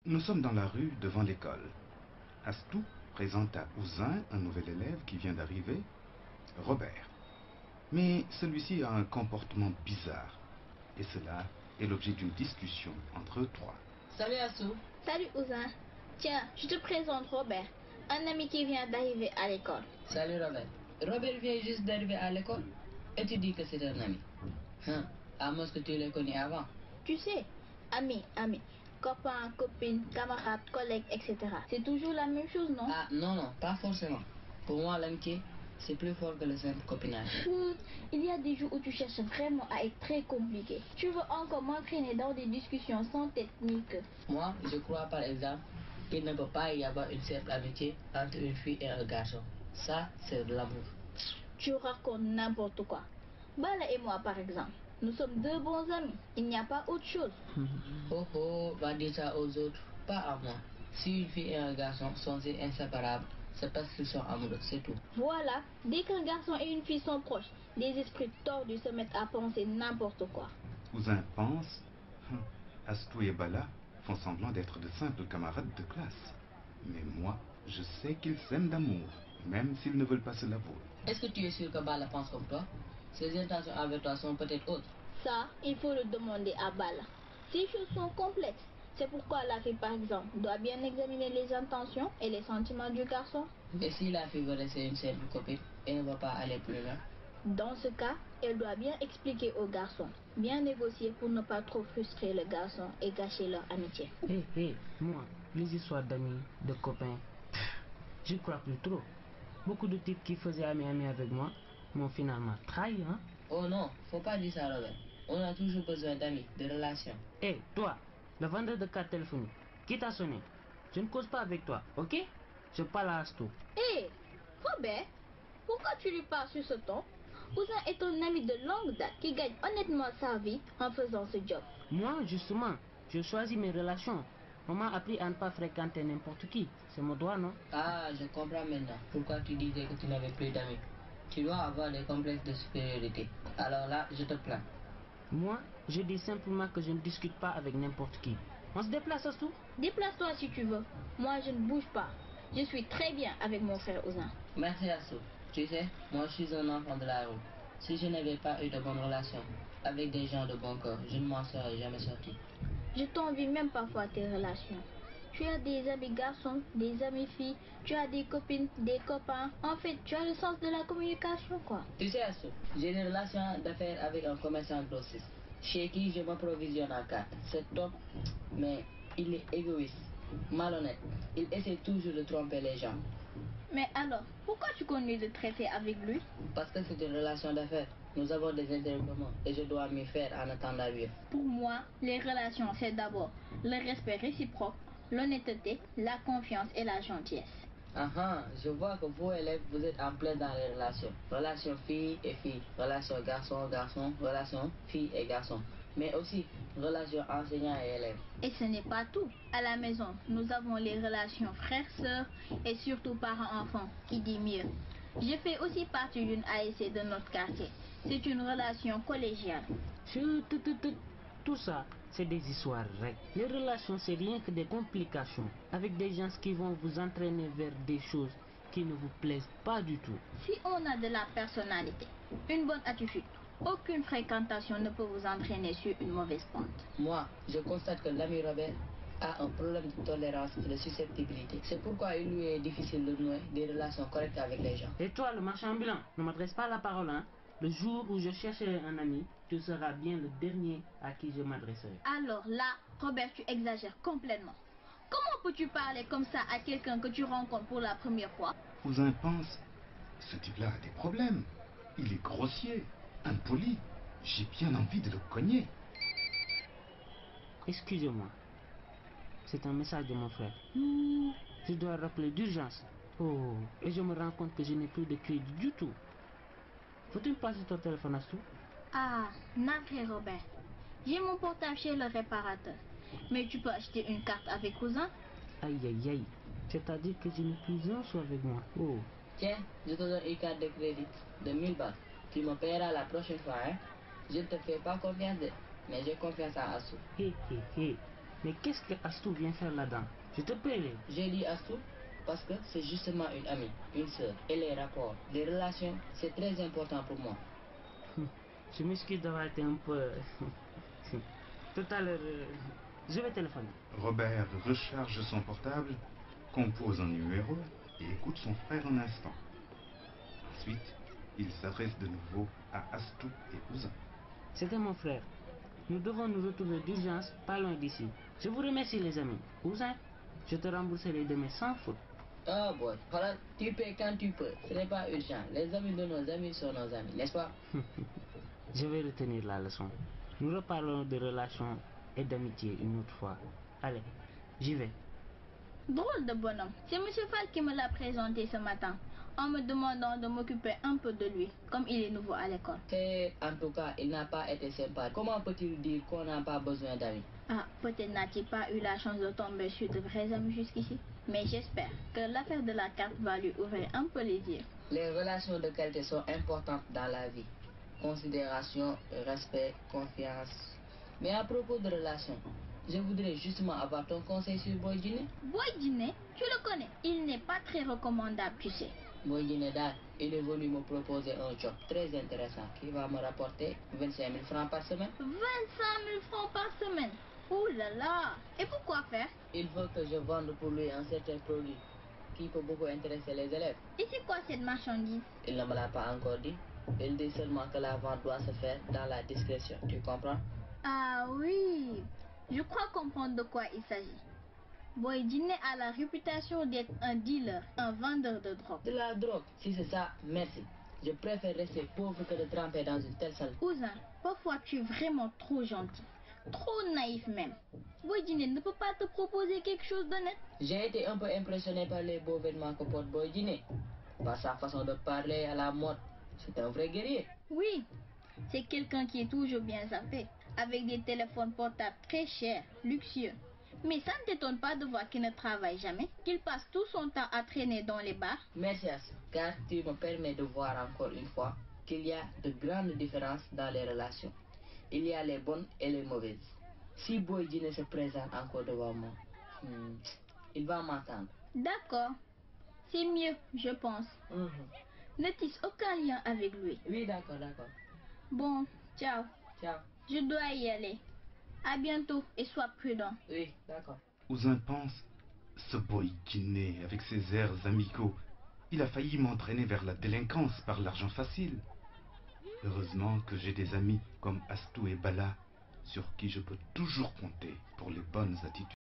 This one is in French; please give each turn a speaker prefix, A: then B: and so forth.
A: Nous sommes dans la rue devant l'école. Astou présente à Ouzin un nouvel élève qui vient d'arriver, Robert. Mais celui-ci a un comportement bizarre. Et cela est l'objet d'une discussion entre eux trois.
B: Salut Astou.
C: Salut Ouzin. Tiens, je te présente Robert, un ami qui vient d'arriver à l'école.
B: Salut Robert. Robert vient juste d'arriver à l'école et tu dis que c'est un ami. À moins que tu l'aies connu avant.
C: Tu sais, ami, copain, copine, camarade, collègue, etc. C'est toujours la même chose, non?
B: Ah non, pas forcément. Pour moi, l'amitié, c'est plus fort que le simple copinage.
C: Il y a des jours où tu cherches vraiment à être très compliqué. Tu veux encore m'entraîner dans des discussions sans technique.
B: Moi, je crois par exemple qu'il ne peut pas y avoir une simple amitié entre une fille et un garçon. Ça, c'est de l'amour.
C: Tu racontes n'importe quoi. Bala et moi, par exemple, nous sommes deux bons amis. Il n'y a pas autre chose.
B: Oh, va dire ça aux autres, pas à moi. Si une fille et un garçon sont si inséparables, c'est parce qu'ils sont amoureux, c'est tout.
C: Voilà, dès qu'un garçon et une fille sont proches, des esprits tordus se mettent à penser n'importe quoi.
A: Ouzin pense, Astou et Bala font semblant d'être de simples camarades de classe. Mais moi, je sais qu'ils s'aiment d'amour, même s'ils ne veulent pas se l'avouer.
B: Est-ce que tu es sûr que Bala pense comme toi? Ses intentions avec toi sont peut-être autres.
C: Ça, il faut le demander à Bala. Ces choses sont complexes. C'est pourquoi la fille, par exemple, doit bien examiner les intentions et les sentiments du garçon.
B: Et si la fille veut rester une simple copine et ne va pas aller plus loin?
C: Dans ce cas, elle doit bien expliquer au garçon, bien négocier pour ne pas trop frustrer le garçon et gâcher leur amitié.
D: Moi, les histoires d'amis, de copains, je crois plus trop. Beaucoup de types qui faisaient ami avec moi m'ont finalement trahi, hein?
B: Oh non, faut pas dire ça, Robert. On a toujours besoin d'amis, de relations.
D: Toi, le vendeur de cartes téléphoniques, qui t'a sonné? Je ne cause pas avec toi, ok? Je parle à Astou.
C: Robert, pourquoi tu lui parles sur ce ton? Ouzin est ton ami de longue date qui gagne honnêtement sa vie en faisant ce job.
D: Moi, justement, je choisis mes relations. On m'a appris à ne pas fréquenter n'importe qui. C'est mon droit, non?
B: Ah, je comprends maintenant pourquoi tu disais que tu n'avais plus d'amis. Tu dois avoir des complexes de supériorité. Alors là, je te plains.
D: Moi, je dis simplement que je ne discute pas avec n'importe qui. On se déplace, Astou?
C: Déplace-toi si tu veux. Moi, je ne bouge pas. Je suis très bien avec mon frère Ouzin.
B: Merci Astou. Tu sais, moi je suis un enfant de la rue. Si je n'avais pas eu de bonnes relations avec des gens de bon cœur, je ne m'en serais jamais sorti.
C: Je t'envie même parfois tes relations. Tu as des amis garçons, des amis filles, tu as des copines, des copains. En fait, tu as le sens de la communication, quoi.
B: Tu sais Astou, j'ai des relations d'affaires avec un commerçant grossiste, chez qui je m'approvisionne en carte. Cet homme, mais il est égoïste, malhonnête. Il essaie toujours de tromper les gens.
C: Mais alors, pourquoi tu continues de traiter avec lui?
B: Parce que c'est une relation d'affaires. Nous avons des intérêts communs et je dois m'y faire en attendant lui.
C: Pour moi, les relations, c'est d'abord le respect réciproque, l'honnêteté, la confiance et la gentillesse.
B: Je vois que vous élèves, vous êtes en plein dans les relations. Relations filles et filles, relations garçons, relations filles et garçons. Mais aussi relations enseignants et élèves.
C: Et ce n'est pas tout. À la maison, nous avons les relations frères-sœurs et surtout parents-enfants, qui dit mieux. Je fais aussi partie d'une ASC de notre quartier. C'est une relation collégiale.
D: Tout ça, c'est des histoires règles. Les relations, c'est rien que des complications avec des gens qui vont vous entraîner vers des choses qui ne vous plaisent pas du tout.
C: Si on a de la personnalité, une bonne attitude, aucune fréquentation ne peut vous entraîner sur une mauvaise pente.
B: Moi, je constate que l'ami Robert a un problème de tolérance et de susceptibilité. C'est pourquoi il lui est difficile de nouer des relations correctes avec les gens.
D: Et toi, le marchand ambulant, ne m'adresse pas la parole, hein? Le jour où je chercherai un ami, tu seras bien le dernier à qui je m'adresserai.
C: Alors là, Robert, tu exagères complètement. Comment peux-tu parler comme ça à quelqu'un que tu rencontres pour la première fois?
A: Ouzin pense, ce type-là a des problèmes. Il est grossier, impoli. J'ai bien envie de le cogner.
D: Excusez-moi. C'est un message de mon frère. Je dois rappeler d'urgence. Et je me rends compte que je n'ai plus de crédit du tout. Faut-tu me passer ton téléphone, Astou?
C: Ah, navré Robert. J'ai mon portable chez le réparateur. Mais tu peux acheter une carte avec Ouzin?
D: Aïe. C'est-à-dire que je n'ai plus un sou avec moi.
B: Tiens, je te donne une carte de crédit de 1000 balles. Tu me paieras la prochaine fois, hein? Je ne te fais pas confiance, mais j'ai confiance à Astou.
D: Mais qu'est-ce que Astou vient faire là-dedans? Je te paierai.
B: J'ai dit Astou parce que c'est justement une amie, une sœur. Et les rapports, les relations, c'est très important pour moi.
D: Je m'excuse d'avoir été un peu... Tout à l'heure, je vais téléphoner.
A: Robert recharge son portable, compose un numéro et écoute son frère un instant. Ensuite, il s'adresse de nouveau à Astou et Ouzin.
D: C'était mon frère. Nous devons nous retrouver d'urgence, pas loin d'ici. Je vous remercie les amis. Ouzin, je te rembourserai demain sans faute.
B: Oh boy, voilà, tu paies quand tu peux. Ce n'est pas urgent. Les amis de nos amis sont nos amis, n'est-ce pas?
D: Je vais retenir la leçon. Nous reparlerons de relations et d'amitié une autre fois. Allez, j'y vais.
C: Drôle de bonhomme. C'est Monsieur Fall qui me l'a présenté ce matin, en me demandant de m'occuper un peu de lui, comme il est nouveau à l'école.
B: Et en tout cas, il n'a pas été sympa. Comment peut-il dire qu'on n'a pas besoin d'amis?
C: Ah, peut-être n'a-t-il pas eu la chance de tomber sur de vrais amis jusqu'ici. Mais j'espère que l'affaire de la carte va lui ouvrir un peu les yeux.
B: Les relations de qualité sont importantes dans la vie. Considération, respect, confiance. Mais à propos de relations, je voudrais justement avoir ton conseil sur Boy Djiné.
C: Boy Djiné, tu le connais. Il n'est pas très recommandable, tu sais.
B: Boy Djiné Dad, il est venu me proposer un job très intéressant qui va me rapporter 25 000 francs par semaine.
C: 25 000 francs par semaine. Ouh là là. Et pourquoi faire?
B: Il faut que je vende pour lui un certain produit qui peut beaucoup intéresser les élèves.
C: Et c'est quoi cette marchandise?
B: Il ne me l'a pas encore dit. Il dit seulement que la vente doit se faire dans la discrétion. Tu comprends?
C: Ah oui. Je crois comprendre de quoi il s'agit. Boy Djiné a la réputation d'être un dealer, un vendeur de drogue.
B: De la drogue? Si c'est ça, merci. Je préfère rester pauvre que de tremper dans une telle salle.
C: Ouzin, parfois tu es vraiment trop gentil. Trop naïf même. Boy Djiné ne peut pas te proposer quelque chose d'honnête.
B: J'ai été un peu impressionné par les beaux vêtements que porte Boy Djiné. Par sa façon de parler à la mode. C'est un vrai guerrier.
C: Oui, c'est quelqu'un qui est toujours bien zappé, avec des téléphones portables très chers, luxueux. Mais ça ne t'étonne pas de voir qu'il ne travaille jamais, qu'il passe tout son temps à traîner dans les bars.
B: Merci à ça, car tu me permets de voir encore une fois qu'il y a de grandes différences dans les relations. Il y a les bonnes et les mauvaises. Si Boy Djiné se présente encore devant moi, il va m'entendre.
C: D'accord, c'est mieux, je pense. Ne tisse aucun lien avec lui.
B: Oui, d'accord, d'accord.
C: Bon, ciao.
B: Ciao.
C: Je dois y aller. À bientôt et sois prudent.
B: Oui, d'accord.
A: Ouzin pense, ce Boy Djiné, avec ses airs amicaux, il a failli m'entraîner vers la délinquance par l'argent facile. Heureusement que j'ai des amis comme Astou et Bala, sur qui je peux toujours compter pour les bonnes attitudes.